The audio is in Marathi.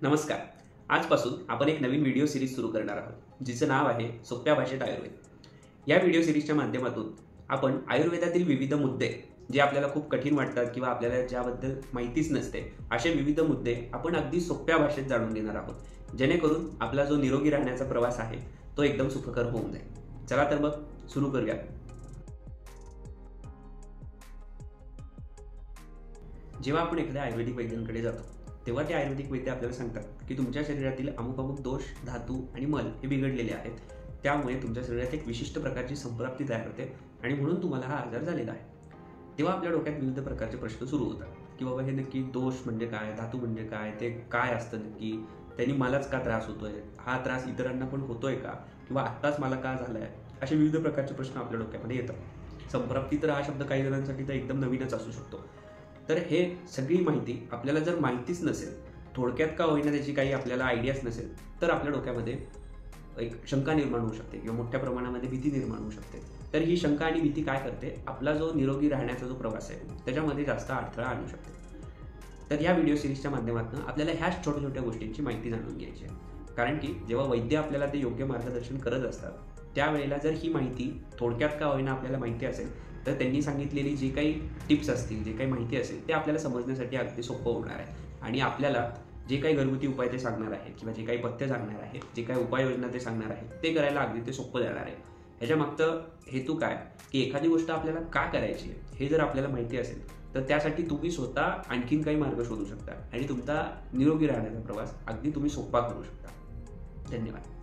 नमस्कार. आजपासून आपण एक नवीन व्हिडिओ सिरीज सुरू करणार आहोत, जिचं नाव आहे सोप्या भाषेत आयुर्वेद. या व्हिडिओ सिरीजच्या माध्यमातून आपण आयुर्वेदातील विविध मुद्दे जे आपल्याला खूप कठीण वाटतात किंवा आपल्याला ज्याबद्दल माहितीच नसते, असे विविध मुद्दे आपण अगदी सोप्या भाषेत जाणून घेणार आहोत, जेणेकरून आपला जो निरोगी राहण्याचा प्रवास आहे तो एकदम सुखकर होऊन जाईल. चला तर मग सुरू करूया. जेव्हा आपण एखाद्या आयुर्वेदिक वैद्यांकडे जातो, तेव्हा ते आयुर्वेदिक वैद्य आपल्याला सांगतात की तुमच्या शरीरातील अमुक अमुक दोष, धातू आणि मल हे बिघडलेले आहेत. त्यामुळे तुमच्या शरीरात एक विशिष्ट प्रकारची संप्राप्ती तयार होते आणि म्हणून तुम्हाला हा आजार झालेला आहे. तेव्हा आपल्या डोक्यात विविध प्रकारचे प्रश्न सुरू होतात की बाबा हे नक्की दोष म्हणजे काय, धातू म्हणजे काय, ते काय असतं नक्की, त्यांनी मलाच का त्रास होतोय, हा त्रास इतरांना पण होतोय का, किंवा आत्ताच मला का झालाय, असे विविध प्रकारचे प्रश्न आपल्या डोक्यामध्ये येतात. संप्राप्ती तर हा शब्द काही जणांसाठी तर एकदम नवीनच असू शकतो. तर हे सगळी माहिती आपल्याला जर माहितीच नसेल, थोडक्यात का होईना त्याची काही आपल्याला आयडियाच नसेल, तर आपल्या डोक्यामध्ये एक शंका निर्माण होऊ शकते किंवा मोठ्या प्रमाणामध्ये भीती निर्माण होऊ शकते. तर ही शंका आणि भीती काय करते, आपला जो निरोगी राहण्याचा जो प्रवास आहे त्याच्यामध्ये जास्त अडथळा आणू शकते. तर या व्हिडिओ सिरीजच्या माध्यमातून आपल्याला ह्याच छोट्या छोट्या गोष्टींची माहिती जाणून घ्यायची आहे. कारण की जेव्हा वैद्य आपल्याला ते योग्य मार्गदर्शन करत असतात, त्यावेळेला जर ही माहिती थोडक्यात का होईना आपल्याला माहिती असेल, तर त्यांनी सांगितलेली जी काही टिप्स असतील, जे काही माहिती असेल, ते आपल्याला समजण्यासाठी अगदी सोपं होणार आहे. आणि आपल्याला जे काही घरगुती उपाय ते सांगणार आहेत किंवा जे काही पथ्य सांगणार आहेत, जे काही उपाययोजना ते सांगणार आहेत, ते करायला अगदी ते सोपं जाणार आहे. ह्याच्या मागचं हेतू काय, की एखादी गोष्ट आपल्याला का करायची आहे हे जर आपल्याला माहिती असेल, तर त्यासाठी तुम्ही स्वतः आणखीन काही मार्ग शोधू शकता आणि तुमचा निरोगी राहण्याचा प्रवास अगदी तुम्ही सोपा करू शकता. धन्यवाद.